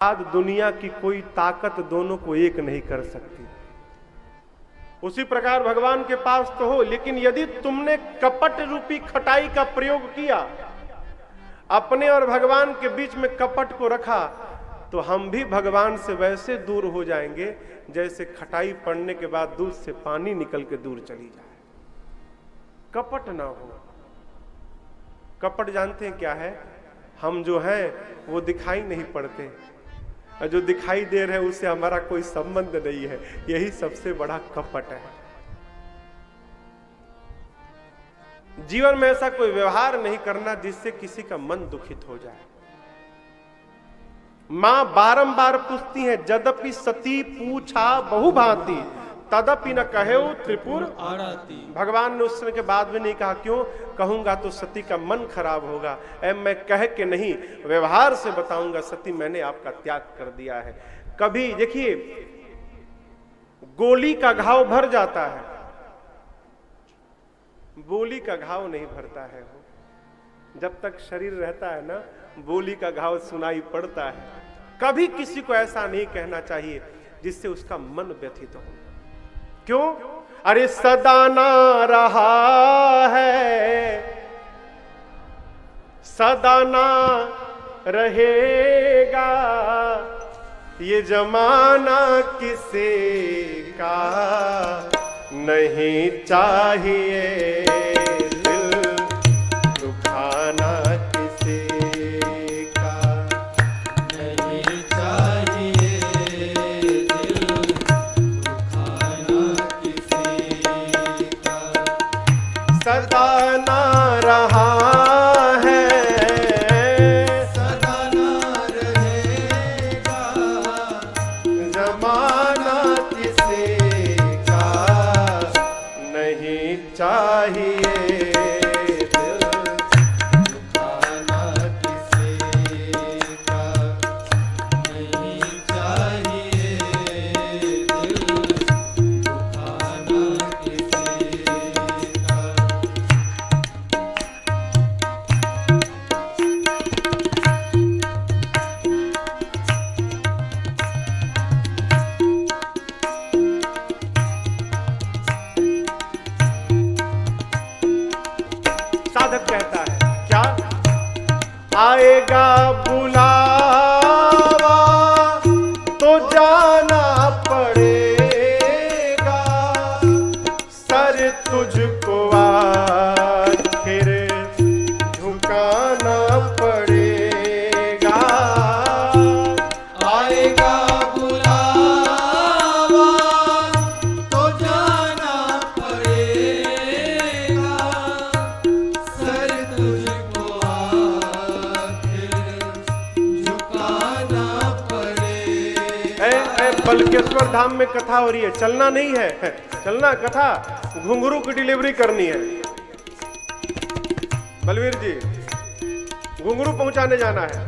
आज दुनिया की कोई ताकत दोनों को एक नहीं कर सकती। उसी प्रकार भगवान के पास तो हो, लेकिन यदि तुमने कपट रूपी खटाई का प्रयोग किया, अपने और भगवान के बीच में कपट को रखा, तो हम भी भगवान से वैसे दूर हो जाएंगे जैसे खटाई पड़ने के बाद दूध से पानी निकल के दूर चली जाए। कपट ना हो। कपट जानते हैं क्या है? हम जो हैं वो दिखाई नहीं पड़ते, जो दिखाई दे रहे हैं उससे हमारा कोई संबंध नहीं है। यही सबसे बड़ा कपट है। जीवन में ऐसा कोई व्यवहार नहीं करना जिससे किसी का मन दुखित हो जाए। मां बारंबार पूछती है, यद्यपि सती पूछा बहुभांति तदपि न कहेउ त्रिपुर आराती। भगवान ने उस समय के बाद भी नहीं कहा, क्यों? कहूंगा तो सती का मन खराब होगा। मैं कह के नहीं, व्यवहार से बताऊंगा, सती मैंने आपका त्याग कर दिया है। कभी देखिए, गोली का घाव भर जाता है, बोली का घाव नहीं भरता है। जब तक शरीर रहता है ना, बोली का घाव सुनाई पड़ता है। कभी किसी को ऐसा नहीं कहना चाहिए जिससे उसका मन व्यथित हो। क्यों? अरे सदा ना रहा है, सदा ना रहेगा, ये जमाना किसी का नहीं चाहिए दिल दुखाना, किसी का नहीं चाहिए दिल दुखाना, किसी का सदा ना रहा है, सदा ना रहेगा, जमाना किसी का नहीं चाहिए दिल दुखाना, किसी का नहीं चाहिए दिल दुखाना, किसी का। साधक कहता है क्या? आएगा बुलावा तो जाना पड़ेगा, सर तुझको आखिर झुकाना पड़ेगा। आएगा बुलावा तो जाना पड़ेगा, सर तुझको आखिर झुकाना पड़ेगा। बलकेश्वर धाम में कथा हो रही है, चलना नहीं है, चलना कथा, घुंघरू की डिलीवरी करनी है। बलवीर जी, घुंघरू पहुंचाने जाना है,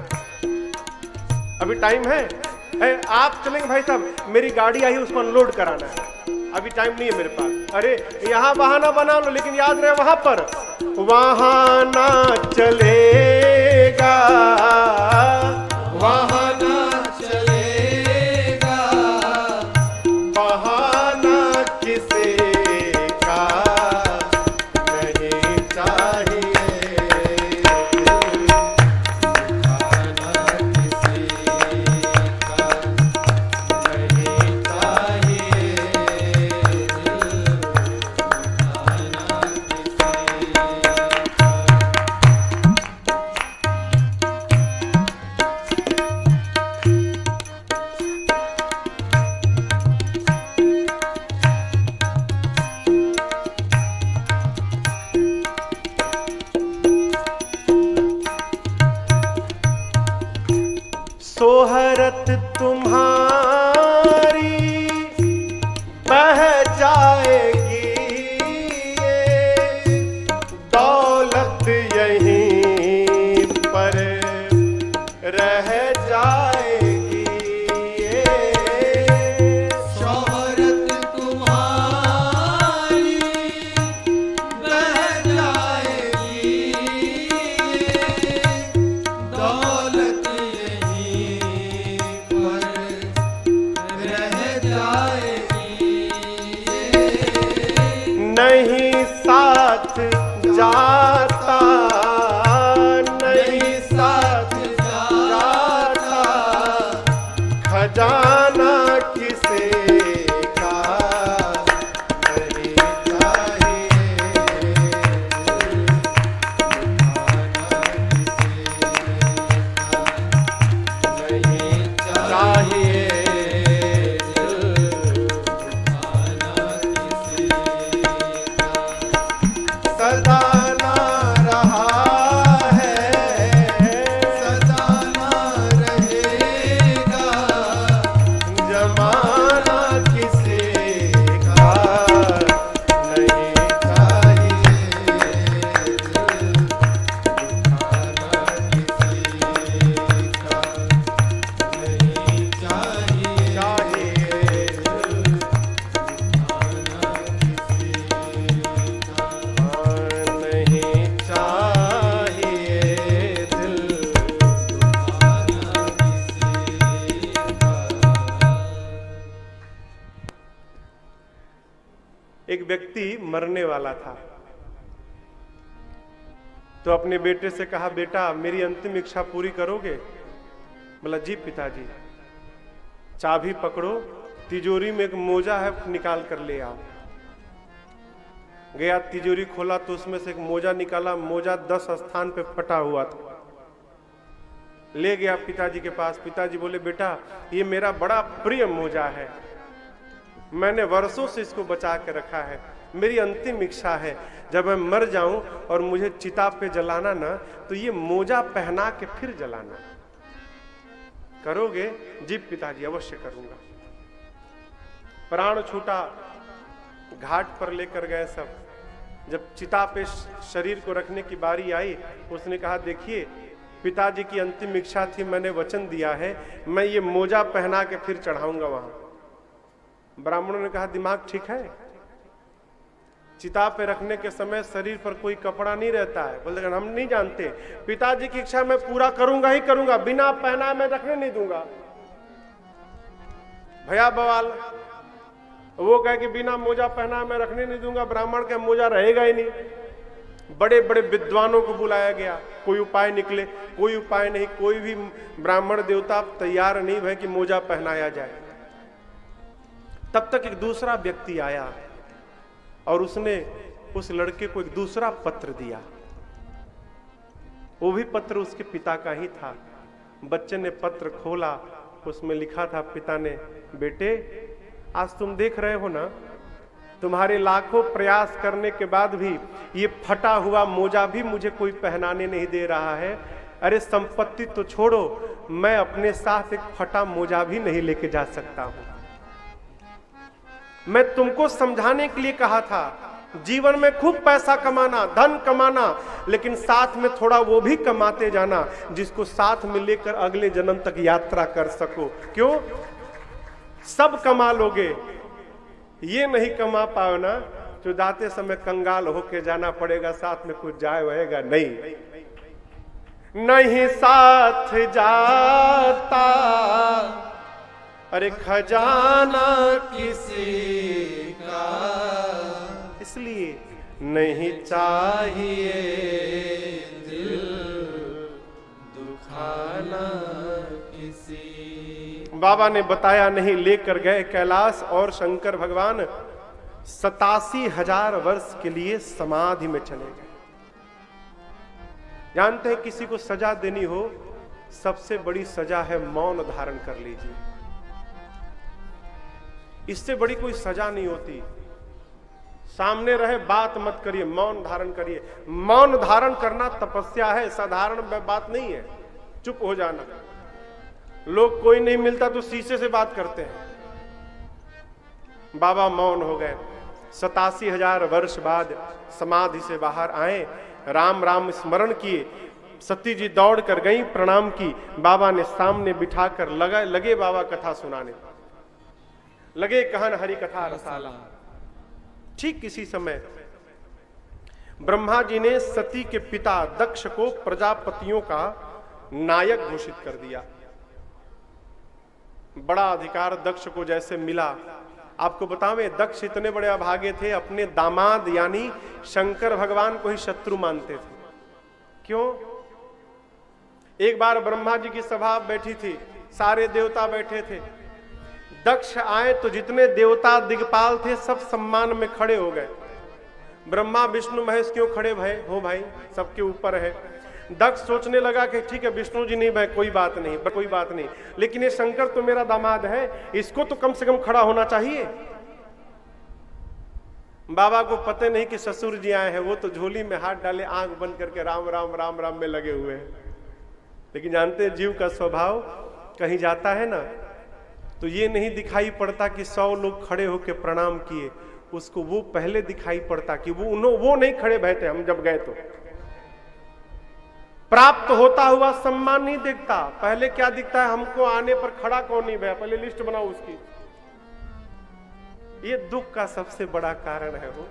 अभी टाइम है। आप चलेंगे भाई साहब? मेरी गाड़ी आई है, उसको अनलोड कराना है, अभी टाइम नहीं है मेरे पास। अरे यहाँ बहाना बना लो, लेकिन याद रहे वहां पर वहां ना चलेगा, वहां ना चलेगा, बहाना किसी का नहीं चाहिए दिल दुखाना, किसी का नहीं चाहिए दिल दुखाना, किसी सोहरत तुम्हारी बह जाएगी, दौलत यहीं पर रह जाएगी। शोहरत तुम्हारी बह जाएगी, दौलत यहीं जाता, नहीं साथ जाता, खजाना किसे का नहीं चाहिए, नहीं चाहिए, सदा ना रहा है, सदा ना रहेगा, जमाना किसी का नहीं चाहिए, दुखाना किसी का नहीं चाहिए, नहीं चाहिए दिल दुखाना किसी का। एक व्यक्ति मरने वाला था, तो अपने बेटे से कहा, बेटा मेरी अंतिम इच्छा पूरी करोगे? बोला, जी पिताजी। चाबी पकड़ो, तिजोरी में एक मोजा है, निकाल कर ले आओ। गया, तिजोरी खोला तो उसमें से एक मोजा निकाला, मोजा 10 स्थान पे फटा हुआ था। ले गया पिताजी के पास। पिताजी बोले, बेटा ये मेरा बड़ा प्रिय मोजा है, मैंने वर्षों से इसको बचा के रखा है, मेरी अंतिम इच्छा है जब मैं मर जाऊं और मुझे चिता पे जलाना ना, तो ये मोजा पहना के फिर जलाना। करोगे? जी पिताजी, अवश्य करूंगा। प्राण छूटा, घाट पर लेकर गए सब। जब चिता पे शरीर को रखने की बारी आई, उसने कहा, देखिए पिताजी की अंतिम इच्छा थी, मैंने वचन दिया है, मैं ये मोजा पहना के फिर चढ़ाऊंगा वहां। ब्राह्मणों ने कहा, दिमाग ठीक है? चिता पे रखने के समय शरीर पर कोई कपड़ा नहीं रहता है। बोलते हम नहीं जानते, पिताजी की इच्छा मैं पूरा करूंगा ही करूंगा, बिना पहना मैं रखने नहीं दूंगा। भैया बवाल, वो कहे कि बिना मोजा पहना मैं रखने नहीं दूंगा, ब्राह्मण का मोजा रहेगा ही नहीं। बड़े बड़े विद्वानों को बुलाया गया, कोई उपाय निकले, कोई उपाय नहीं, कोई भी ब्राह्मण देवता तैयार नहीं भय कि मोजा पहनाया जाए। तब तक एक दूसरा व्यक्ति आया और उसने उस लड़के को एक दूसरा पत्र दिया। वो भी पत्र उसके पिता का ही था। बच्चे ने पत्र खोला, उसमें लिखा था पिता ने, बेटे आज तुम देख रहे हो ना, तुम्हारे लाखों प्रयास करने के बाद भी ये फटा हुआ मोजा भी मुझे कोई पहनाने नहीं दे रहा है। अरे संपत्ति तो छोड़ो, मैं अपने साथ एक फटा मोजा भी नहीं लेके जा सकता हूं। मैं तुमको समझाने के लिए कहा था, जीवन में खूब पैसा कमाना, धन कमाना, लेकिन साथ में थोड़ा वो भी कमाते जाना जिसको साथ में लेकर अगले जन्म तक यात्रा कर सको। क्यों? सब कमा लोगे, ये नहीं कमा पाओ ना, तो जाते समय कंगाल होके जाना पड़ेगा, साथ में कुछ जाए रहेगा नहीं। नहीं साथ जाता, अरे खजाना किसी का, इसलिए नहीं चाहिए दिल दुखाना किसी। बाबा ने बताया नहीं, लेकर गए कैलाश और शंकर भगवान 87,000 वर्ष के लिए समाधि में चले गए। जानते हैं, किसी को सजा देनी हो, सबसे बड़ी सजा है मौन धारण कर लीजिए। इससे बड़ी कोई सजा नहीं होती। सामने रहे बात मत करिए, मौन धारण करिए। मौन धारण करना तपस्या है, साधारण बात नहीं है। चुप हो जाना। लोग कोई नहीं मिलता तो शीशे से बात करते हैं। बाबा मौन हो गए। 87,000 वर्ष बाद समाधि से बाहर आए, राम राम स्मरण किए। सती जी दौड़ कर गई, प्रणाम की। बाबा ने सामने बिठाकर लगे बाबा कथा सुनाने, लगे कहन हरि कथा रसाला। ठीक इसी समय ब्रह्मा जी ने सती के पिता दक्ष को प्रजापतियों का नायक घोषित कर दिया। बड़ा अधिकार दक्ष को जैसे मिला, आपको बतावें, दक्ष इतने बड़े अभागे थे, अपने दामाद यानी शंकर भगवान को ही शत्रु मानते थे। क्यों? एक बार ब्रह्मा जी की सभा बैठी थी, सारे देवता बैठे थे। दक्ष आए तो जितने देवता दिग्पाल थे सब सम्मान में खड़े हो गए। ब्रह्मा विष्णु महेश क्यों खड़े भय हो भाई, सबके ऊपर है। दक्ष सोचने लगा कि ठीक है विष्णु जी नहीं भाई, कोई बात नहीं, कोई बात नहीं, लेकिन ये शंकर तो मेरा दामाद है, इसको तो कम से कम खड़ा होना चाहिए। बाबा को पता नहीं कि ससुर जी आए हैं, वो तो झोली में हाथ डाले आंख बंद करके राम राम राम राम में लगे हुए हैं। लेकिन जानते हैं जीव का स्वभाव, कहीं जाता है ना तो ये नहीं दिखाई पड़ता कि 100 लोग खड़े होकर प्रणाम किए, उसको वो पहले दिखाई पड़ता कि वो नहीं खड़े बैठे। हम जब गए तो प्राप्त होता हुआ सम्मान नहीं दिखता, पहले क्या दिखता है, हमको आने पर खड़ा कौन नहीं भैया, पहले लिस्ट बनाओ उसकी। ये दुख का सबसे बड़ा कारण है। वो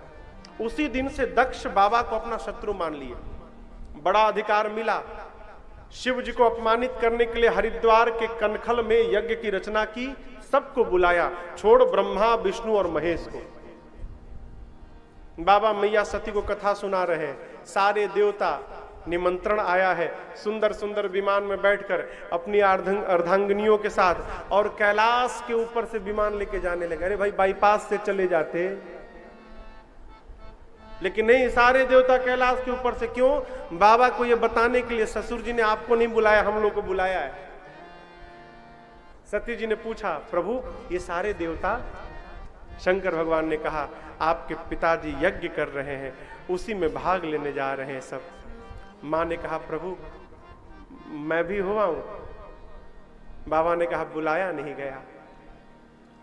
उसी दिन से दक्ष बाबा को अपना शत्रु मान लिए। बड़ा अधिकार मिला, शिव जी को अपमानित करने के लिए हरिद्वार के कनखल में यज्ञ की रचना की, सबको बुलाया, छोड़ ब्रह्मा विष्णु और महेश को। बाबा मैया सती को कथा सुना रहे हैं, सारे देवता, निमंत्रण आया है, सुंदर सुंदर विमान में बैठकर अपनी अर्धांगिनियों के साथ, और कैलाश के ऊपर से विमान लेके जाने लगे। अरे भाई बाईपास से चले जाते, लेकिन नहीं, सारे देवता कैलाश के ऊपर से। क्यों? बाबा को यह बताने के लिए ससुर जी ने आपको नहीं बुलाया, हम लोग को बुलाया है। सती जी ने पूछा, प्रभु ये सारे देवता? शंकर भगवान ने कहा, आपके पिताजी यज्ञ कर रहे हैं, उसी में भाग लेने जा रहे हैं सब। मां ने कहा, प्रभु मैं भी हुआ हूं। बाबा ने कहा, बुलाया नहीं गया।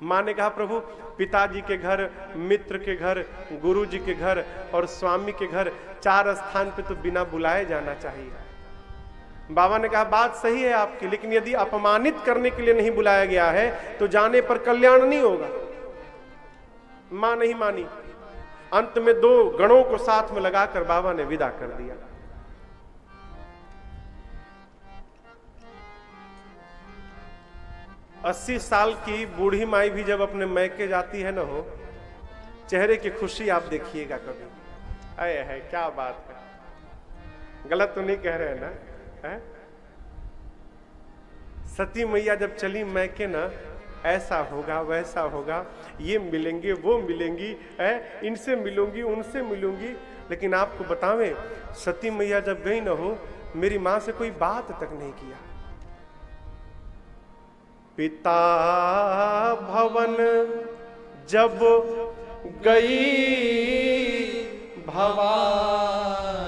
मां ने कहा, प्रभु पिताजी के घर, मित्र के घर, गुरु जी के घर और स्वामी के घर, 4 स्थान पे तो बिना बुलाए जाना चाहिए। बाबा ने कहा, बात सही है आपकी, लेकिन यदि अपमानित करने के लिए नहीं बुलाया गया है तो जाने पर कल्याण नहीं होगा। मां नहीं मानी। अंत में 2 गणों को साथ में लगाकर बाबा ने विदा कर दिया। अस्सी साल की बूढ़ी माई भी जब अपने मैके जाती है ना हो, चेहरे की खुशी आप देखिएगा कभी। अरे है क्या बात है, गलत तो नहीं कह रहे हैं ना? है? सती मैया जब चली मैके ना, ऐसा होगा वैसा होगा, ये मिलेंगे वो मिलेंगी, है इनसे मिलूंगी उनसे मिलूंगी। लेकिन आपको बतावें, सती मैया जब गई ना हो, मेरी मां से कोई बात तक नहीं किया। पिता भवन जब गई भवानी,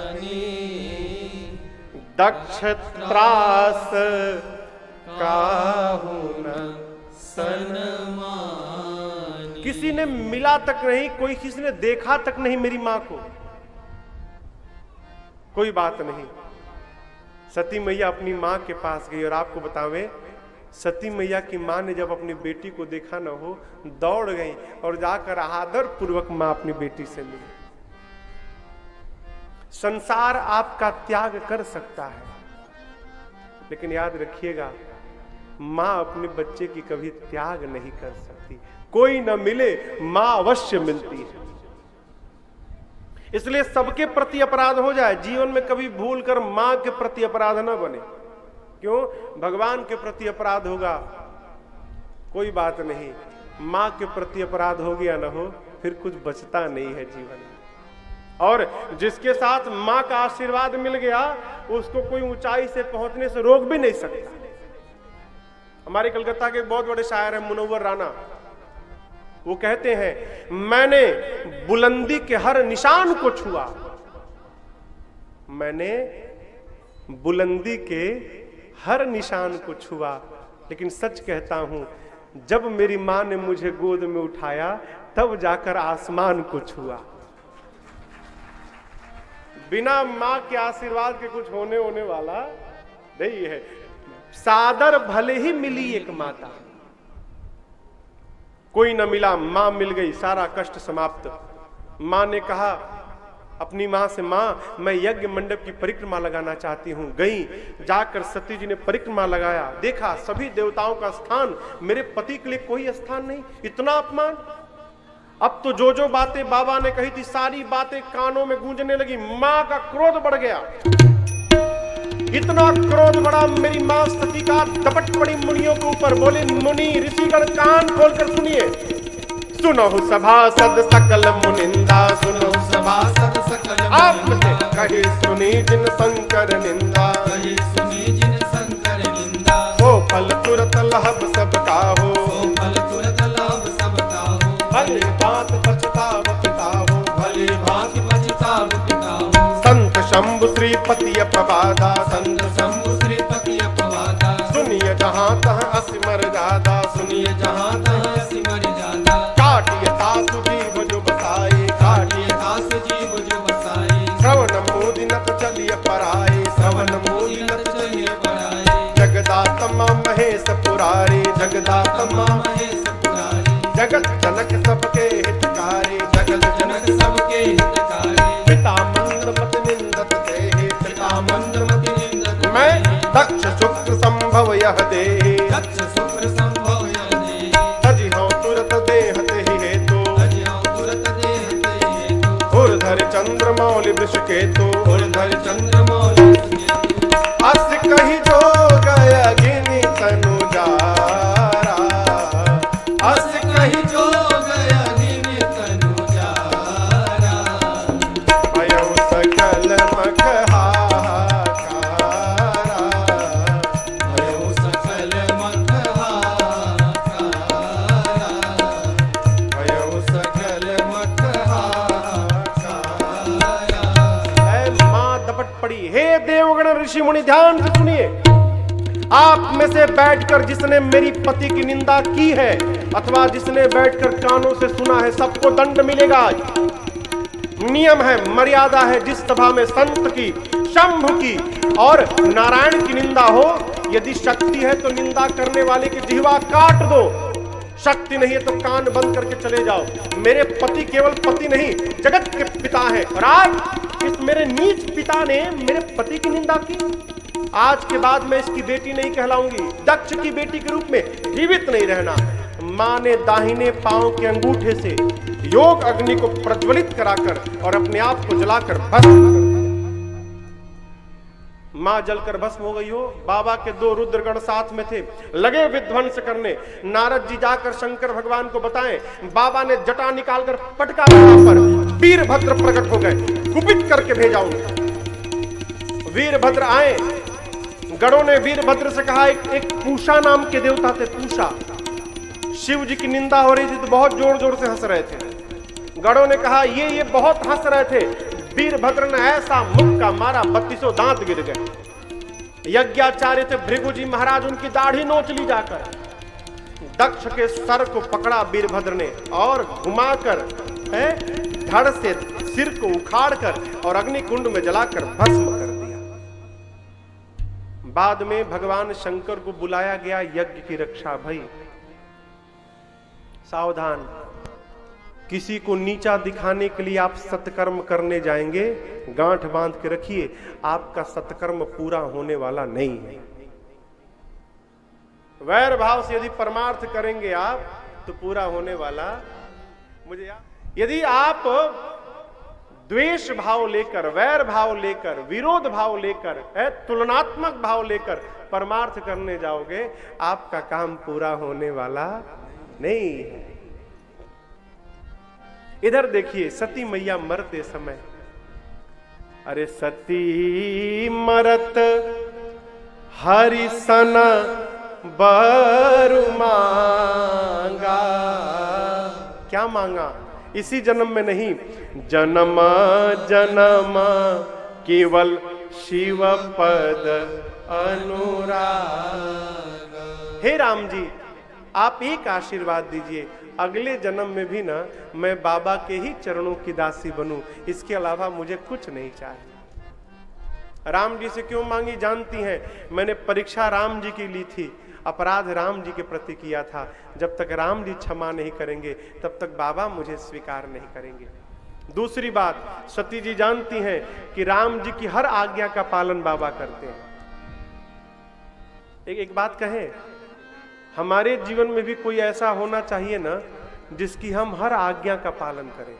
दक्ष त्रास काहू न सन्मानी। किसी ने मिला तक नहीं, कोई किसी ने देखा तक नहीं मेरी मां को, कोई बात नहीं। सती मैया अपनी मां के पास गई, और आपको बतावें, सती मैया की मां ने जब अपनी बेटी को देखा न हो, दौड़ गई और जाकर आदर पूर्वक मां अपनी बेटी से मिली। संसार आपका त्याग कर सकता है, लेकिन याद रखिएगा, मां अपने बच्चे की कभी त्याग नहीं कर सकती। कोई न मिले, मां अवश्य मिलती है। इसलिए सबके प्रति अपराध हो जाए, जीवन में कभी भूल कर मां के प्रति अपराध न बने। क्यों? भगवान के प्रति अपराध होगा, कोई बात नहीं, मां के प्रति अपराध हो गया ना हो, फिर कुछ बचता नहीं है जीवन में। और जिसके साथ मां का आशीर्वाद मिल गया, उसको कोई ऊंचाई से पहुंचने से रोक भी नहीं सकता। हमारे कलकत्ता के एक बहुत बड़े शायर हैं मुनव्वर राणा, वो कहते हैं, मैंने बुलंदी के हर निशान को छुआ, मैंने बुलंदी के हर निशान को छुआ, लेकिन सच कहता हूं, जब मेरी मां ने मुझे गोद में उठाया तब जाकर आसमान को छुआ। बिना मां के आशीर्वाद के कुछ होने वाला नहीं है। सादर भले ही मिली एक माता, कोई न मिला, मां मिल गई, सारा कष्ट समाप्त। मां ने कहा अपनी मां से, मां मैं यज्ञ मंडप की परिक्रमा लगाना चाहती हूं। गई, जाकर सती जी ने परिक्रमा लगाया, देखा सभी देवताओं का स्थान, मेरे पति के लिए कोई स्थान नहीं, इतना अपमान। अब तो जो जो बातें बाबा ने कही थी सारी बातें कानों में गूंजने लगी। मां का क्रोध बढ़ गया, इतना क्रोध बढ़ा मेरी मां सती का दपट पड़ी मुनियों के ऊपर। बोले मुनि ऋषिगण कान खोलकर सुनिए। सुनो सभासद सकल मुनिंदा, सुनो सभासद सकल आपसे कही सुनी जिन शंकर निंदा, कही सुनी जिन शंकर निंदा। हो फल तुरत लहब सबका हो, फल तुरत लाभ सबका हो। भले बात पछताव पिता हो, भले बात पछताव पिता हो। संत शंभु श्रीपति प्रभादा, संत शंभु श्रीपति अपवादा। सुनिए जहाँ तह असिमर जादा, सुनिए जहाँ तहाँ सिमर जादा। काटिय तासु जीव जो बसाए, काटिय दास जीव जो बसाए। श्रवण मोदिनत चलिय पराए, श्रवण मोदिनत चलिए बड़ाए। जगदात्मा महेश पुरारे, जगदात्मा महेश पुरारी। जगत जनक सबके हितकारी, जगत जनक सबके हितकारी। पिता मंदमत निंदत देहि, पिता मंदमति निंदक मैं दक्ष शुक्र संभव यह दे, दक्ष शुक्र संभव यह दे। तजी हूँ तुरत देहत ही हेतु, तजियो तुरत देहते हेतु। उर्धर चंद्र मौलि वृष केतु, उर्धर चंद्र मौलि हेतु। अस कही जो गया गिनी तनु जारा, अस कहि जो गया गिन तनु जारा। भयो सकल मख हाहाकारा, भयो सकल मख हाहाकारा। भयो सकल मख हाहाकारा। ऐ मां दपट पड़ी। हे देवगण ऋषि मुनि ध्यान से सुनिए। आप में से बैठकर जिसने मेरी पति की निंदा की है अथवा जिसने बैठकर कानों से सुना है, सबको दंड मिलेगा। नियम है, मर्यादा है। जिस सभा में संत की, शंभु की और नारायण की निंदा हो, यदि शक्ति है तो निंदा करने वाले की जिह्वा काट दो, शक्ति नहीं है तो कान बंद करके चले जाओ। मेरे पति केवल पति नहीं, जगत के पिता हैं। और आज इस मेरे नीच पिता ने मेरे पति की निंदा की। आज के बाद मैं इसकी बेटी नहीं कहलाऊंगी, दक्ष की बेटी के रूप में जीवित नहीं रहना। मां ने दाहिने पांव के अंगूठे से योग अग्नि को प्रज्वलित कराकर और अपने आप को जलाकर भस्म कर दिया। मां जलकर भस्म हो गई हो। बाबा के दो रुद्रगण साथ में थे, लगे विध्वंस करने। नारद जी जाकर शंकर भगवान को बताएं। बाबा ने जटा निकालकर पटका पर वीरभद्र प्रकट हो गए। कुपित करके भेजा उनको। वीरभद्र आए। गणों ने वीरभद्र से कहा, एक पूषा नाम के देवता थे, पूषा। शिव जी की निंदा हो रही थी तो बहुत जोर जोर से हंस रहे थे। गणों ने कहा ये बहुत हंस रहे थे। वीरभद्र ने ऐसा मुक्का मारा 32 दांत गिर गए। यज्ञाचार्य थे भृगु जी महाराज, उनकी दाढ़ी नोच ली जाकर। दक्ष के सर को पकड़ा वीरभद्र ने और घुमाकर धड़ से सिर को उखाड़कर और अग्निकुंड में जलाकर भस्म कर दिया। बाद में भगवान शंकर को बुलाया गया यज्ञ की रक्षा। भाई सावधान, किसी को नीचा दिखाने के लिए आप सत्कर्म करने जाएंगे, गांठ बांध के रखिए, आपका सत्कर्म पूरा होने वाला नहीं है। वैर भाव से यदि परमार्थ करेंगे आप तो पूरा होने वाला मुझे। यदि आप द्वेष भाव लेकर, वैर भाव लेकर, विरोध भाव लेकर, तुलनात्मक भाव लेकर परमार्थ करने जाओगे, आपका काम पूरा होने वाला नहीं है। इधर देखिए, सती मैया मरते समय, अरे सती मरत हरि सन बर मांगा। क्या मांगा? इसी जन्म में नहीं, जन्म जन्म केवल शिव पद अनुराग। हे राम जी, आप एक आशीर्वाद दीजिए, अगले जन्म में भी ना मैं बाबा के ही चरणों की दासी बनूं, इसके अलावा मुझे कुछ नहीं चाहिए। राम जी से क्यों मांगी जानती हैं? मैंने परीक्षा राम जी की ली थी, अपराध राम जी के प्रति किया था। जब तक राम जी क्षमा नहीं करेंगे तब तक बाबा मुझे स्वीकार नहीं करेंगे। दूसरी बात, सती जी जानती हैं कि राम जी की हर आज्ञा का पालन बाबा करते हैं। एक बात कहें, हमारे जीवन में भी कोई ऐसा होना चाहिए ना जिसकी हम हर आज्ञा का पालन करें।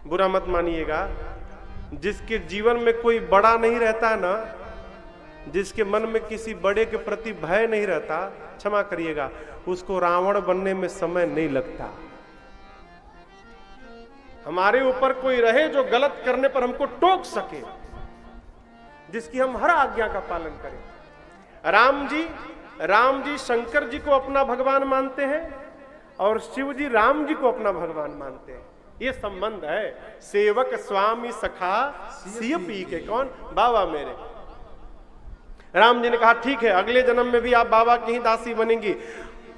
बुरा मत मानिएगा, जिसके जीवन में कोई बड़ा नहीं रहता ना, जिसके मन में किसी बड़े के प्रति भय नहीं रहता, क्षमा करिएगा, उसको रावण बनने में समय नहीं लगता। हमारे ऊपर कोई रहे जो गलत करने पर हमको टोक सके, जिसकी हम हर आज्ञा का पालन करें। राम जी शंकर जी को अपना भगवान मानते हैं और शिव जी राम जी को अपना भगवान मानते हैं। ये संबंध है, सेवक स्वामी सखा सिय पी के। कौन? बाबा मेरे। राम जी ने कहा ठीक है, अगले जन्म में भी आप बाबा की ही दासी बनेंगी।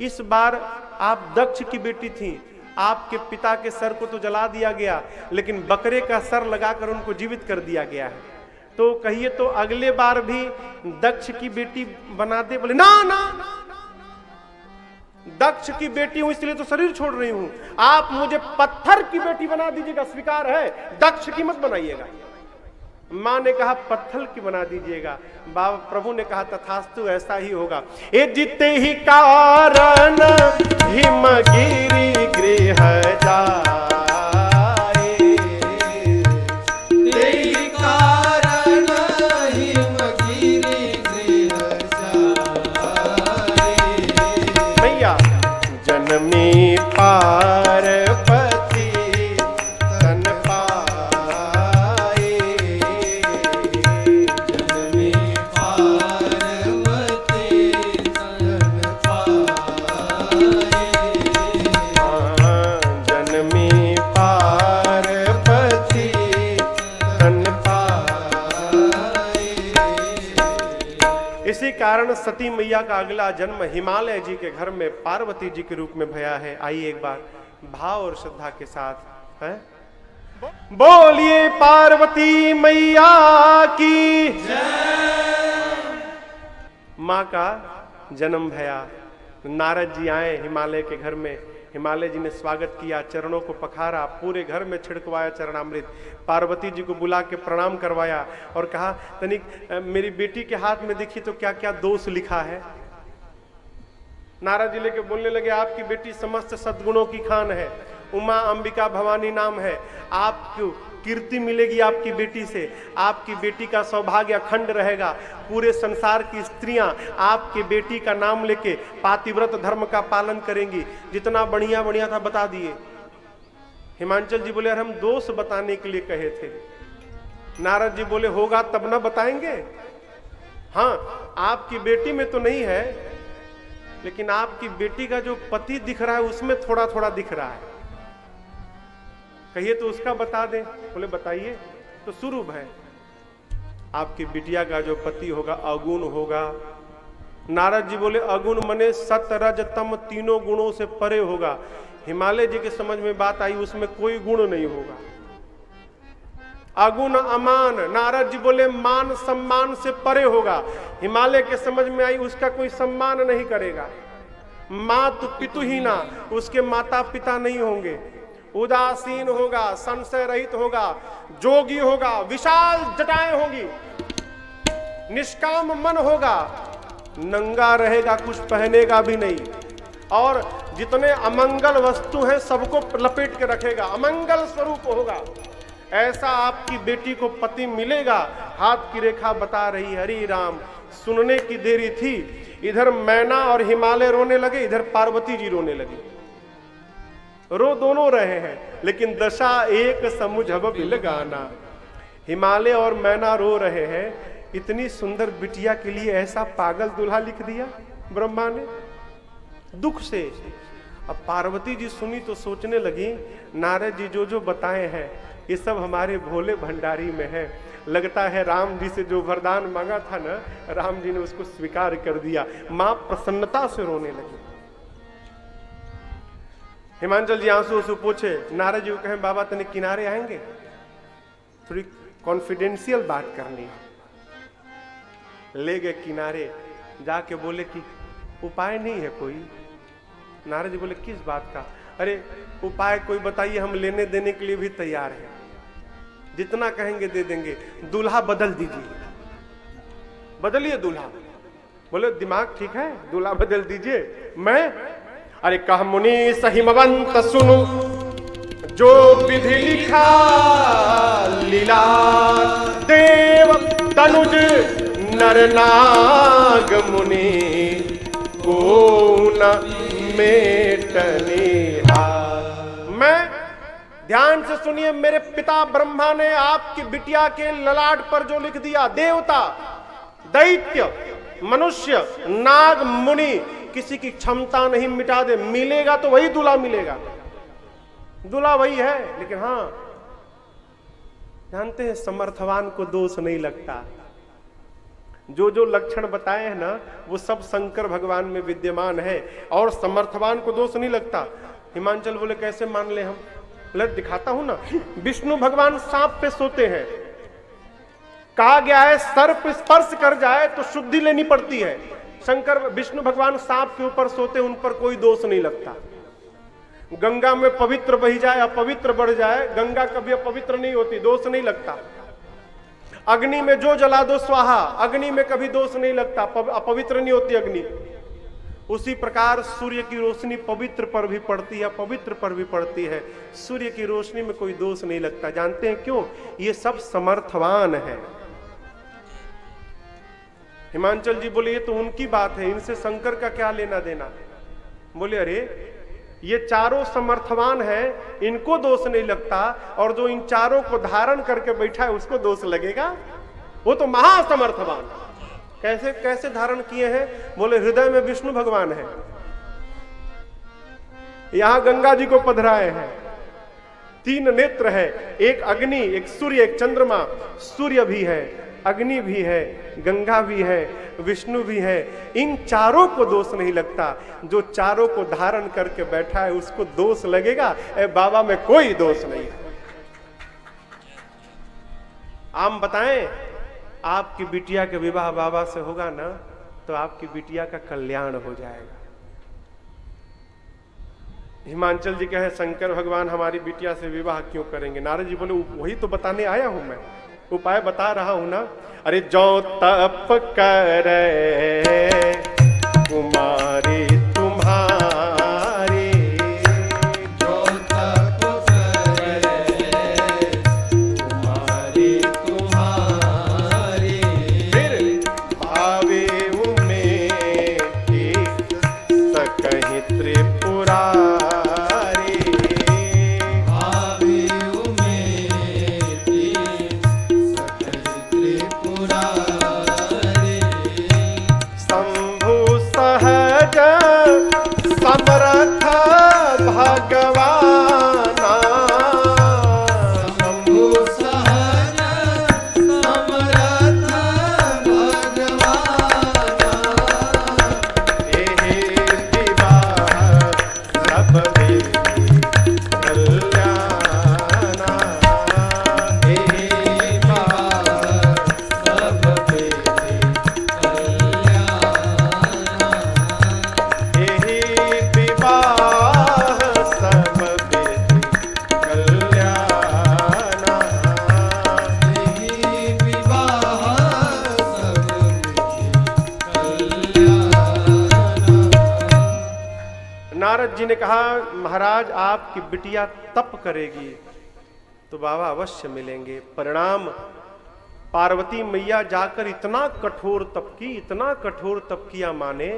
इस बार आप दक्ष की बेटी थी, आपके पिता के सर को तो जला दिया गया, लेकिन बकरे का सर लगाकर उनको जीवित कर दिया गया है। तो कहिए तो अगले बार भी दक्ष की बेटी बना दे? बोले ना ना, दक्ष की बेटी हूं इसलिए तो शरीर छोड़ रही हूं, आप मुझे पत्थर की बेटी बना दीजिएगा, स्वीकार है, दक्ष की मत बनाइएगा। मां ने कहा पत्थर की बना दीजिएगा। बाबा प्रभु ने कहा तथास्तु, ऐसा ही होगा। ए जिते ही कारण हिमगिरी गृह जाए, ते ही कारण हिमगिरी गृह जाए। भैया जन्मी पार्वती तन पाए, जन्मी पार्वती तन पाए। जन्मी पार्वती तन पाए। इसी कारण सती मैया का अगला जन्म हिमालय जी के घर में पार्वती जी के रूप में भया है। आइए एक बार भाव और श्रद्धा के साथ है, बोलिए पार्वती मैया की माँ का जन्म भया। नारद जी आए हिमालय के घर में, हिमालय जी ने स्वागत किया, चरणों को पखारा, पूरे घर में छिड़कवाया चरणामृत, पार्वती जी को बुला के प्रणाम करवाया और कहा तनिक मेरी बेटी के हाथ में देखी तो क्या क्या दोष लिखा है। नारद जी लेके बोलने लगे आपकी बेटी समस्त सद्गुणों की खान है, उमा अंबिका भवानी नाम है, आपको कीर्ति मिलेगी आपकी बेटी से, आपकी बेटी का सौभाग्य अखंड रहेगा, पूरे संसार की स्त्रियां आपकी बेटी का नाम लेके पातिव्रत धर्म का पालन करेंगी। जितना बढ़िया बढ़िया था बता दिए। हिमांचल जी बोले हम दोष बताने के लिए कहे थे। नारद जी बोले होगा तब ना बताएंगे। हाँ, आपकी बेटी में तो नहीं है, लेकिन आपकी बेटी का जो पति दिख रहा है उसमें थोड़ा थोड़ा दिख रहा है, कहिए तो उसका बता दें। बोले बताइए। तो शुरू है, आपकी बिटिया का जो पति होगा अगुण होगा। नारद जी बोले अगुण मने सत रज तम तीनों गुणों से परे होगा। हिमालय जी के समझ में बात आई उसमें कोई गुण नहीं होगा। अगुण अमान, नारद जी बोले मान सम्मान से परे होगा। हिमालय के समझ में आई उसका कोई सम्मान नहीं करेगा। मातु पितुहीना, उसके माता पिता नहीं होंगे। उदासीन होगा, संशय रहित होगा, जोगी होगा, विशाल जटाएं होगी, निष्काम मन होगा, नंगा रहेगा, कुछ पहनेगा भी नहीं, और जितने अमंगल वस्तु हैं सबको लपेट के रखेगा, अमंगल स्वरूप होगा। ऐसा आपकी बेटी को पति मिलेगा। हाथ की रेखा बता रही हरि राम। सुनने की देरी थी, इधर मैना और हिमालय रोने लगे, इधर पार्वती जी रोने लगी। रो दोनों रहे हैं, लेकिन दशा एक समुझब बिल गाना। हिमालय और मैना रो रहे हैं, इतनी सुंदर बिटिया के लिए ऐसा पागल दूल्हा लिख दिया ब्रह्मा ने, दुख से। अब पार्वती जी सुनी तो सोचने लगी नारद जी जो बताए हैं ये सब हमारे भोले भंडारी में है। लगता है राम जी से जो वरदान मांगा था ना, राम जी ने उसको स्वीकार कर दिया। मां प्रसन्नता से रोने लगी। हिमांचल जी आंसू आंसू पूछे, नारद जी को कहें बाबा तने किनारे आएंगे, थोड़ी कॉन्फिडेंशियल बात करनी है। ले गए किनारे, जाके बोले कि उपाय नहीं है कोई। नारद जी बोले किस बात का? अरे उपाय कोई बताइए, हम लेने देने के लिए भी तैयार हैं, जितना कहेंगे दे देंगे। दूल्हा बदल दीजिए। बदलिए दूल्हा। बोले दिमाग ठीक है, दूल्हा बदल दीजिए। मैं अरे कह मुनि सहिमवंत सुनु, जो विधि लिखा लीला, देव तनुज नर नाग मुनि को न मेटने हार। मैं ध्यान से सुनिए, मेरे पिता ब्रह्मा ने आपकी बिटिया के ललाट पर जो लिख दिया, देवता, दैत्य, मनुष्य, नाग, मुनि, किसी की क्षमता नहीं मिटा दे। मिलेगा तो वही दूल्हा मिलेगा, दूल्हा वही है। लेकिन हां, जानते हैं समर्थवान को दोष नहीं लगता। जो जो लक्षण बताए हैं ना, वो सब शंकर भगवान में विद्यमान है और समर्थवान को दोष नहीं लगता। हिमांचल बोले कैसे मान ले हम? लट दिखाता हूं ना। विष्णु भगवान सांप पे सोते हैं, कहा गया है सर्प स्पर्श कर जाए तो शुद्धि लेनी पड़ती है। शंकर विष्णु भगवान सांप के ऊपर सोते, उन पर कोई दोष नहीं लगता। गंगा में पवित्र बही जाए, अपवित्र बढ़ जाए, गंगा कभी अपवित्र नहीं होती, दोष नहीं लगता। अग्नि में जो जला दो स्वाहा, अग्नि में कभी दोष नहीं लगता, अपवित्र नहीं होती अग्नि। उसी प्रकार सूर्य की रोशनी पवित्र पर भी पड़ती है, पवित्र पर भी पड़ती है। सूर्य की रोशनी में कोई दोष नहीं लगता। जानते हैं क्यों? ये सब समर्थवान है। हिमांचल जी बोले ये तो उनकी बात है, इनसे शंकर का क्या लेना देना? बोले अरे ये चारों समर्थवान है, इनको दोष नहीं लगता, और जो इन चारों को धारण करके बैठा है उसको दोष लगेगा? वो तो महासमर्थवान। कैसे कैसे धारण किए हैं? बोले हृदय में विष्णु भगवान है, यहां गंगा जी को पधराए हैं, 3 नेत्र है, एक अग्नि, एक सूर्य, एक चंद्रमा। सूर्य भी है, अग्नि भी है, गंगा भी है, विष्णु भी है। इन चारों को दोष नहीं लगता। जो चारों को धारण करके बैठा है उसको दोष लगेगा? ए बाबा में कोई दोष नहीं है। आप बताएं, आपकी बिटिया के विवाह बाबा से होगा ना, तो आपकी बिटिया का कल्याण हो जाएगा। हिमांचल जी कहे शंकर भगवान हमारी बिटिया से विवाह क्यों करेंगे? नारद जी बोले वही तो बताने आया हूं मैं, उपाय बता रहा हूं ना। अरे जो तप करे कुमारी तुम्हारी, जो तप करे कुमारी तुम्हारी, फिर भावे उमें सकहि त्रिपुरारी, भावे उमेती सकहि त्रिपुरारी, शंभु सहज समर्थ भगवाना, शंभु सहज समर्थ भगवाना, एहि विवाह सब देवी कल्याणा, एहि विवाह सब देवी कल्याणा, एहि विवाह सब देवी कल्याणा। एहि विवाह सब देवी कल्याणा। नारद जी ने कहा महाराज आपकी बिटिया तप करेगी तो बाबा अवश्य मिलेंगे। परिणाम पार्वती मैया जाकर इतना कठोर तप की, इतना कठोर तप किया माने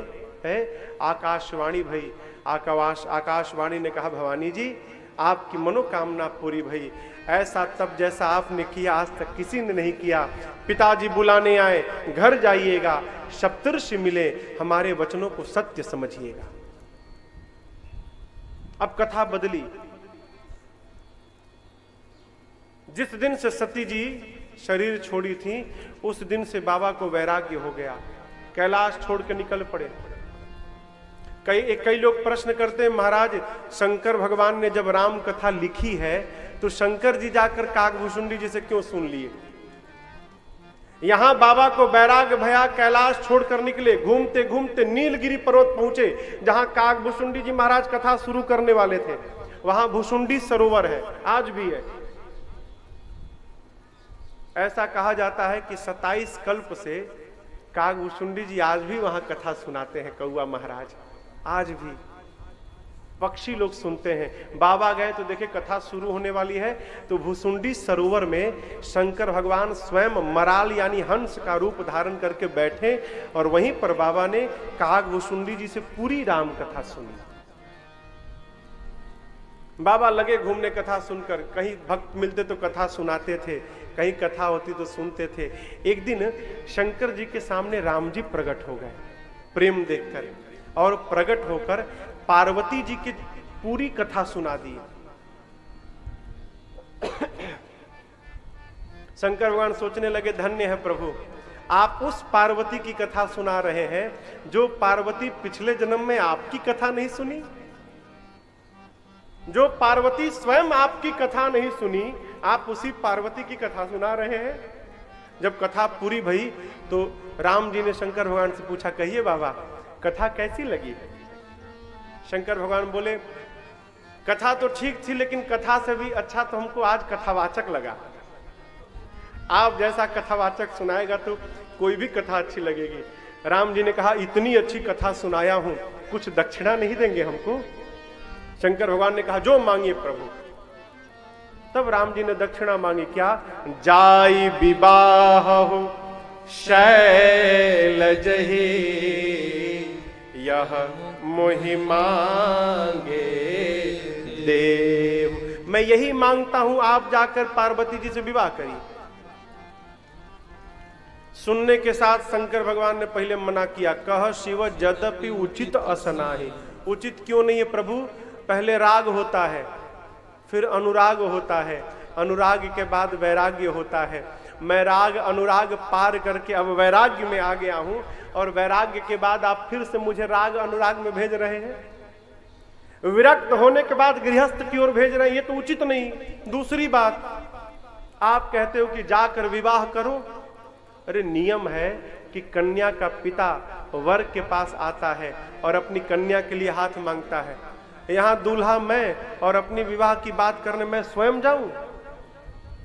है। आकाशवाणी भई, आकाशवाणी ने कहा भवानी जी आपकी मनोकामना पूरी भई। ऐसा तप जैसा आपने किया आज तक किसी ने नहीं किया। पिताजी बुलाने आए, घर जाइएगा, सप्तर्षि मिले, हमारे वचनों को सत्य समझिएगा। अब कथा बदली। जिस दिन से सती जी शरीर छोड़ी थी उस दिन से बाबा को वैराग्य हो गया, कैलाश छोड़ के निकल पड़े। कई लोग प्रश्न करते हैं महाराज शंकर भगवान ने जब राम कथा लिखी है तो शंकर जी जाकर काकभूषुंडी जी से क्यों सुन लिए? यहां बाबा को वैराग्य भया, कैलाश छोड़कर निकले, घूमते घूमते नीलगिरी पर्वत पहुंचे जहां काकभूषुंडी जी महाराज कथा शुरू करने वाले थे। वहां भूषुंडी सरोवर है, आज भी है। ऐसा कहा जाता है कि 27 कल्प से काकभूषुंडी जी आज भी वहां कथा सुनाते हैं, कौआ महाराज आज भी। पक्षी लोग सुनते हैं। बाबा गए तो देखे कथा शुरू होने वाली है, तो भुसुंडी सरोवर में शंकर भगवान स्वयं मराल यानी हंस का रूप धारण करके बैठे और वहीं पर बाबा ने काग भुसुंडी जी से पूरी राम कथा सुनी। बाबा लगे घूमने कथा सुनकर, कहीं भक्त मिलते तो कथा सुनाते थे, कहीं कथा होती तो सुनते थे। एक दिन शंकर जी के सामने राम जी प्रकट हो गए प्रेम देखकर, और प्रकट होकर पार्वती जी की पूरी कथा सुना दी। शंकर भगवान सोचने लगे धन्य है प्रभु, आप उस पार्वती की कथा सुना रहे हैं जो पार्वती पिछले जन्म में आपकी कथा नहीं सुनी, जो पार्वती स्वयं आपकी कथा नहीं सुनी, आप उसी पार्वती की कथा सुना रहे हैं। जब कथा पूरी भई तो राम जी ने शंकर भगवान से पूछा, कहिए बाबा कथा कैसी लगी? शंकर भगवान बोले, कथा तो ठीक थी, लेकिन कथा से भी अच्छा तो हमको आज कथावाचक लगा। आप जैसा कथावाचक सुनाएगा तो कोई भी कथा अच्छी लगेगी। राम जी ने कहा, इतनी अच्छी कथा सुनाया हूं, कुछ दक्षिणा नहीं देंगे हमको? शंकर भगवान ने कहा, जो मांगिए प्रभु। तब राम जी ने दक्षिणा मांगी, क्या? जाई विवाह हो शैलज ही, यह मोहि मांगे देव। मैं यही मांगता हूं, आप जाकर पार्वती जी से विवाह करिए। सुनने के साथ शंकर भगवान ने पहले मना किया, कह शिव यद्यपि उचित असनाहि। उचित क्यों नहीं है प्रभु? पहले राग होता है, फिर अनुराग होता है, अनुराग के बाद वैराग्य होता है। मैं राग अनुराग पार करके अब वैराग्य में आ गया हूं, और वैराग्य के बाद आप फिर से मुझे राग अनुराग में भेज रहे हैं। विरक्त होने के बाद गृहस्थ की ओर भेज रहे हैं, ये तो उचित नहीं। दूसरी बात, आप कहते हो कि जाकर विवाह करो। अरे नियम है कि कन्या का पिता वर के पास आता है और अपनी कन्या के लिए हाथ मांगता है। यहां दूल्हा मैं और अपनी विवाह की बात करने मैं स्वयं जाऊं?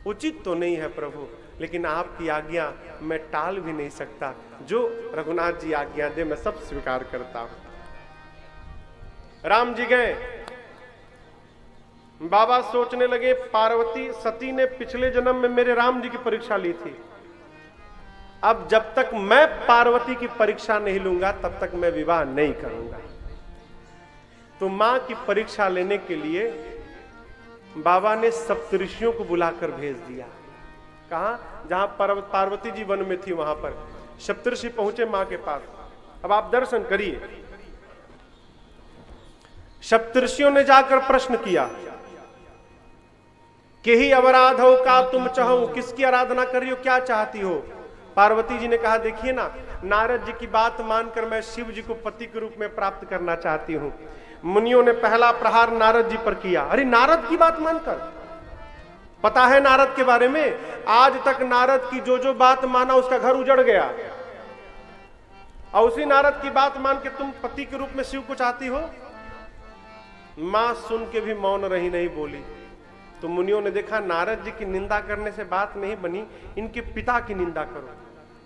उचित तो नहीं है प्रभु, लेकिन आपकी आज्ञा मैं टाल भी नहीं सकता। जो रघुनाथ जी आज्ञा दे मैं सब स्वीकार करता हूं। राम जी गए, बाबा सोचने लगे, पार्वती सती ने पिछले जन्म में मेरे राम जी की परीक्षा ली थी, अब जब तक मैं पार्वती की परीक्षा नहीं लूंगा तब तक मैं विवाह नहीं करूंगा। तो मां की परीक्षा लेने के लिए बाबा ने सप्तऋषियों को बुलाकर भेज दिया। कहां? जहां पार्वती जी वन में थी वहां पर सप्तऋषि पहुंचे मां के पास। अब आप दर्शन करिए। सप्तऋषियों ने जाकर प्रश्न किया कि ही अवराधो का तुम चाहो, किसकी आराधना कर रही हो, क्या चाहती हो? पार्वती जी ने कहा, देखिए ना, नारद जी की बात मानकर मैं शिव जी को पति के रूप में प्राप्त करना चाहती हूं। मुनियों ने पहला प्रहार नारद जी पर किया। अरे नारद की बात मानकर? पता है नारद के बारे में? आज तक नारद की जो जो बात माना उसका घर उजड़ गया, और उसी नारद की बात मान के तुम पति के रूप में शिव को चाहती हो? मां सुन के भी मौन रही, नहीं बोली। तो मुनियों ने देखा नारद जी की निंदा करने से बात नहीं बनी, इनके पिता की निंदा करो।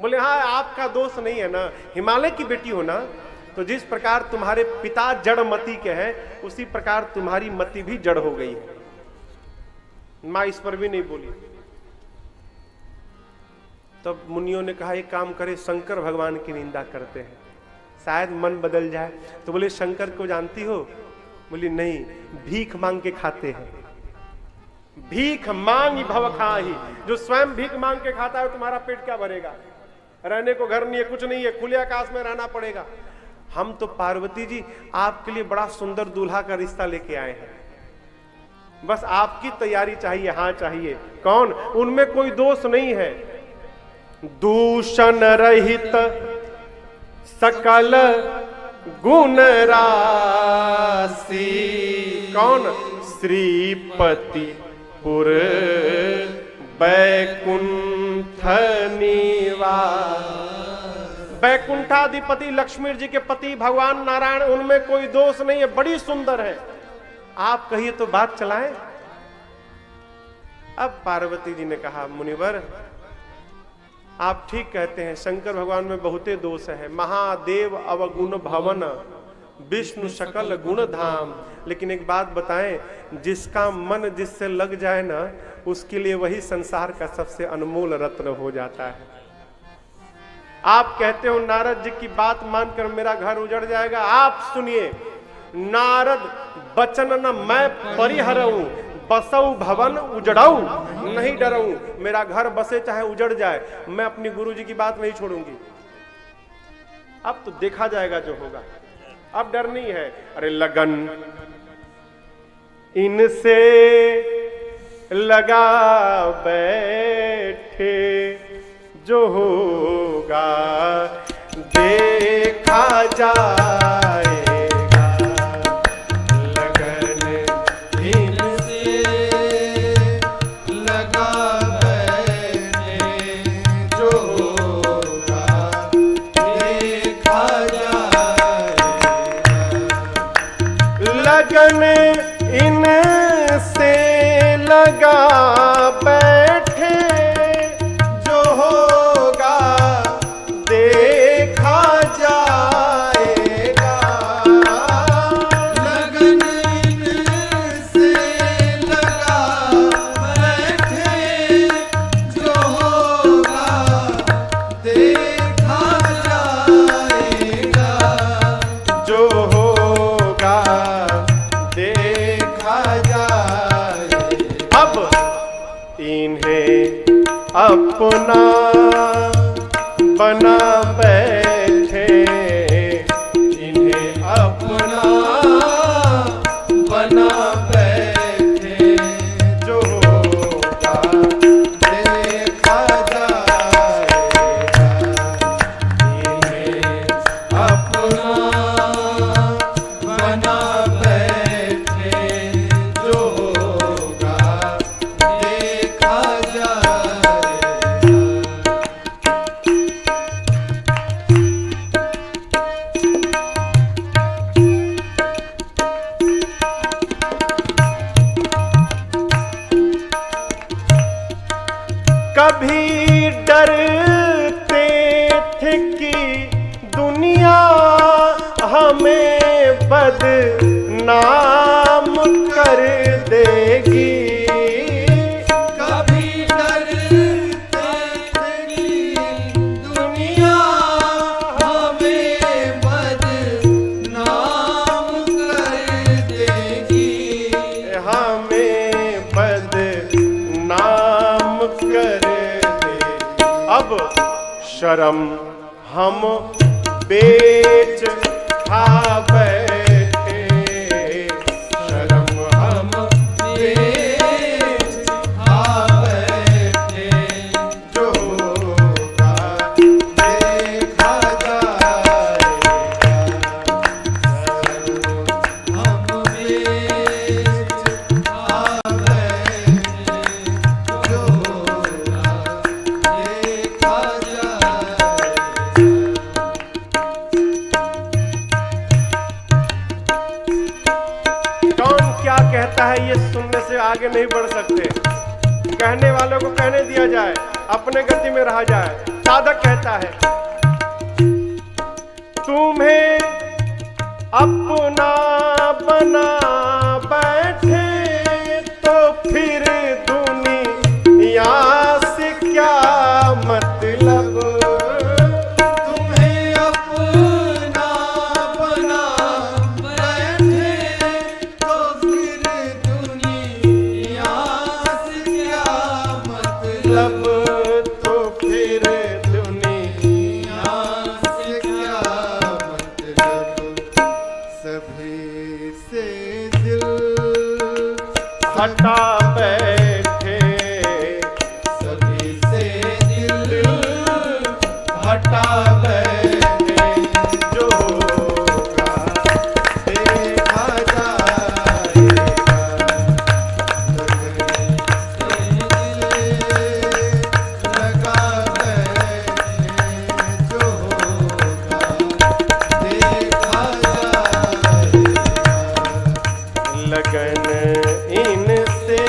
बोले, हाँ आपका दोष नहीं है ना, हिमालय की बेटी हो ना, तो जिस प्रकार तुम्हारे पिता जड़ मति के हैं उसी प्रकार तुम्हारी मति भी जड़ हो गई है। मां इस पर भी नहीं बोली। तब मुनियों ने कहा, एक काम करे, शंकर भगवान की निंदा करते हैं, शायद मन बदल जाए। तो बोले, शंकर को जानती हो? बोली नहीं, भीख मांग के खाते हैं। भीख मांगी भव खाही। जो स्वयं भीख मांग के खाता है तुम्हारा पेट क्या भरेगा? रहने को घर नहीं है, कुछ नहीं है, खुले आकाश में रहना पड़ेगा। हम तो पार्वती जी आपके लिए बड़ा सुंदर दूल्हा का रिश्ता लेके आए हैं, बस आपकी तैयारी चाहिए। हाँ चाहिए। कौन? उनमें कोई दोष नहीं है, दूषण रहित सकल गुण राशि। कौन? श्रीपति पुर बैकुंठ निवास। बैकुंठाधिपति लक्ष्मी जी के पति भगवान नारायण, उनमें कोई दोष नहीं है, बड़ी सुंदर है। आप कहिए तो बात चलाएं। अब पार्वती जी ने कहा, मुनिवर आप ठीक कहते हैं, शंकर भगवान में बहुते दोष है। महादेव अवगुण भवन विष्णु सकल गुण धाम। लेकिन एक बात बताएं, जिसका मन जिससे लग जाए ना, उसके लिए वही संसार का सबसे अनमोल रत्न हो जाता है। आप कहते हो नारद जी की बात मानकर मेरा घर उजड़ जाएगा। आप सुनिए, नारद बचन न मैं परिहरऊं, बसऊ भवन उजड़ऊ नहीं डरऊं। मेरा घर बसे चाहे उजड़ जाए, मैं अपनी गुरु जी की बात नहीं छोड़ूंगी। अब तो देखा जाएगा जो होगा, अब डर नहीं है। अरे लगन इनसे लगा बैठे, जो होगा देखा जाएगा। लगन इनसे लगा बैठे, जो होगा देखा जाएगा। लगन इनसे लगा बैठे, जो होगा देखा जाएगा। लगन इनसे लगा बैठे, जो होगा देखा जाएगा। जो होगा देखा जाए। अब इन्हें अपना बना बैठे, इन्हें अपना बना बैठे, जो होगा देखा जाएगा। इन्हें अपना बना बैठे, जो होगा देखा जाएगा। कभी डरते थे कि दुनिया हमें बदनाम कर देगी। कभी डरते थे कि दुनिया हमें बदनाम कर देगी। हमें बदनाम कर दे। अब शर्म हम बेच खा बैठे, शर्म हम बेच खा बैठे, जो होगा देखा जाएगा। हम बेच खा बैठे, जो होगा देखा जाएगा। कौन क्या कहता है ये सुनने से आगे नहीं बढ़ सकते। कहने वालों को कहने दिया जाए, अपने गति में रहा जाए। साधक कहता है, तुम्हें अपना बना बैठे, तो फिर दुनिया से क्या मतलब। तुम्हें अपना बना बैठे, तो फिर दुनिया से क्या मतलब। तो फिर दुनिया से क्या मतलब। सभी से दिल हटा बैठे, सभी से दिल हटा बैठे, जो होगा देखा जाएगा। लगा बैठे, जो होगा देखा जाएगा। लगन इनसे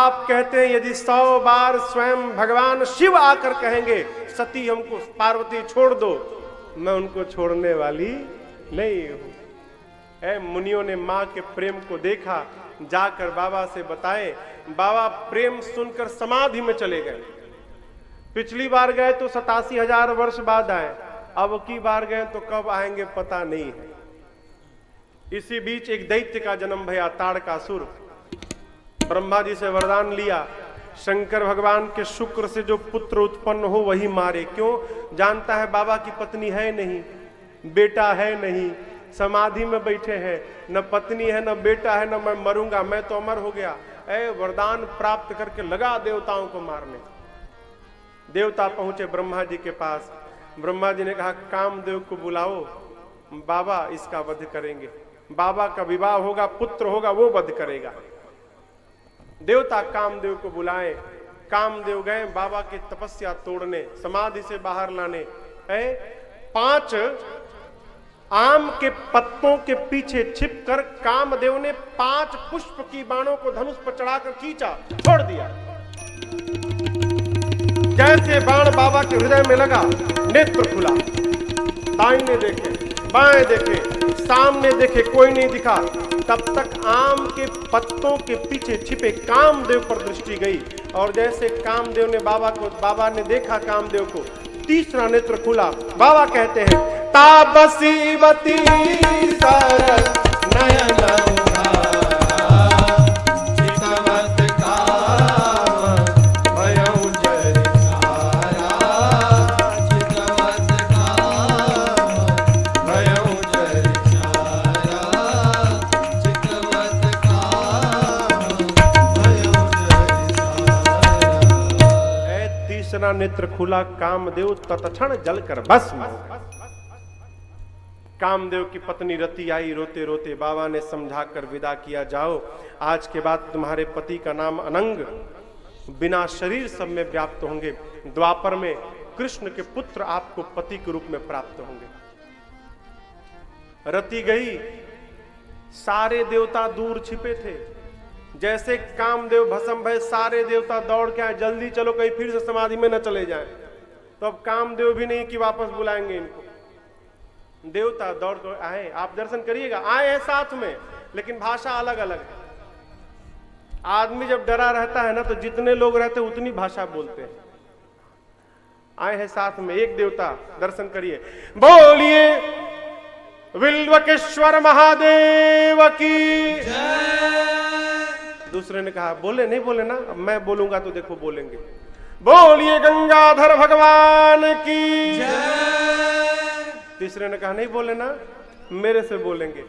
आप कहते हैं यदि 100 बार स्वयं भगवान शिव आकर कहेंगे सती हमको पार्वती छोड़ दो, मैं उनको छोड़ने वाली नहीं हूं। ऐ मुनियों ने मां के प्रेम को देखा, जाकर बाबा से बताए। बाबा प्रेम सुनकर समाधि में चले गए। पिछली बार गए तो 87,000 वर्ष बाद आए, अब की बार गए तो कब आएंगे पता नहीं है। इसी बीच एक दैत्य का जन्म भया, ताड़कासुर। ब्रह्मा जी से वरदान लिया, शंकर भगवान के शुक्र से जो पुत्र उत्पन्न हो वही मारे। क्यों? जानता है बाबा की पत्नी है नहीं, बेटा है नहीं, समाधि में बैठे हैं, न पत्नी है न बेटा है, न मैं मरूंगा, मैं तो अमर हो गया। ऐ वरदान प्राप्त करके लगा देवताओं को मारने। देवता पहुंचे ब्रह्मा जी के पास। ब्रह्मा जी ने कहा कामदेव को बुलाओ, बाबा इसका वध करेंगे। बाबा का विवाह होगा, पुत्र होगा, वो वध करेगा। देवता कामदेव को बुलाए। कामदेव गए बाबा की तपस्या तोड़ने, समाधि से बाहर लाने। 5 आम के पत्तों के पीछे छिपकर कामदेव ने 5 पुष्प की बाणों को धनुष पर चढ़ाकर खींचा, छोड़ दिया। जैसे बाण बाबा के हृदय में लगा, नेत्र खुला। दाहिने देखे, बाएं देखे, सामने देखे, कोई नहीं दिखा। तब तक आम के पत्तों के पीछे छिपे कामदेव पर दृष्टि गई, और जैसे कामदेव ने बाबा ने देखा कामदेव को, तीसरा नेत्र खुला। बाबा कहते हैं ताबसीवती सरस नयन नेत्र खुला, कामदेव तत्क्षण जलकर भस्म। कामदेव की पत्नी रति आई, रोते रोते बाबा ने समझाकर विदा किया, जाओ आज के बाद तुम्हारे पति का नाम अनंग, बिना शरीर सब में व्याप्त होंगे। द्वापर में कृष्ण के पुत्र आपको पति के रूप में प्राप्त होंगे। रति गई, सारे देवता दूर छिपे थे। जैसे कामदेव भस्म भय, सारे देवता दौड़ के आए, जल्दी चलो कहीं फिर से समाधि में न चले जाएं। तो अब कामदेव भी नहीं कि वापस बुलाएंगे इनको। देवता दौड़ कर आए, आप दर्शन करिएगा, आए हैं साथ में, लेकिन भाषा अलग अलग है। आदमी जब डरा रहता है ना तो जितने लोग रहते हैं उतनी भाषा बोलते हैं। आए हैं साथ में, एक देवता, दर्शन करिए। बोलिए विल्वकेश्वर महादेव की जय। दूसरे ने कहा बोले नहीं बोले ना, अब मैं बोलूंगा तो देखो बोलेंगे। बोलिए गंगाधर भगवान की जय। तीसरे ने कहा नहीं बोले ना, मेरे से बोलेंगे।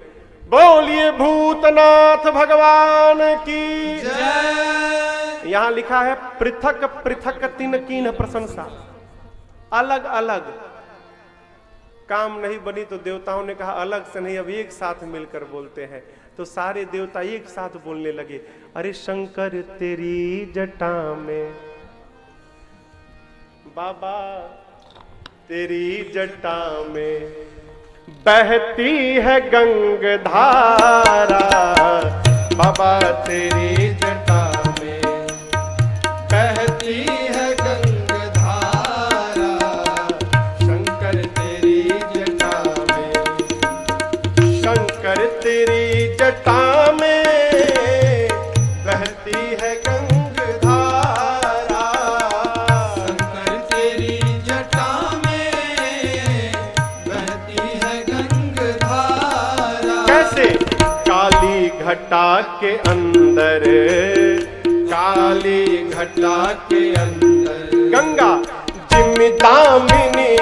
बोलिए भूतनाथ भगवान की जय। यहां लिखा है पृथक पृथक तीन कीन प्रशंसा, अलग अलग। काम नहीं बनी तो देवताओं ने कहा अलग से नहीं, अब एक साथ मिलकर बोलते हैं। तो सारे देवता एक साथ बोलने लगे, अरे शंकर तेरी जटा में, बाबा तेरी जटा में बहती है गंगधारा, बाबा तेरी जटा में बहती है गंगधारा, शंकर तेरी जटा में, शंकर तेरी जटा में बहती है गंगधारा, शंकर तेरी जटा में बहती है गंगधारा। कैसे? काली घटा के अंदर, काली घटा के अंदर गंगा जिमिदामिनी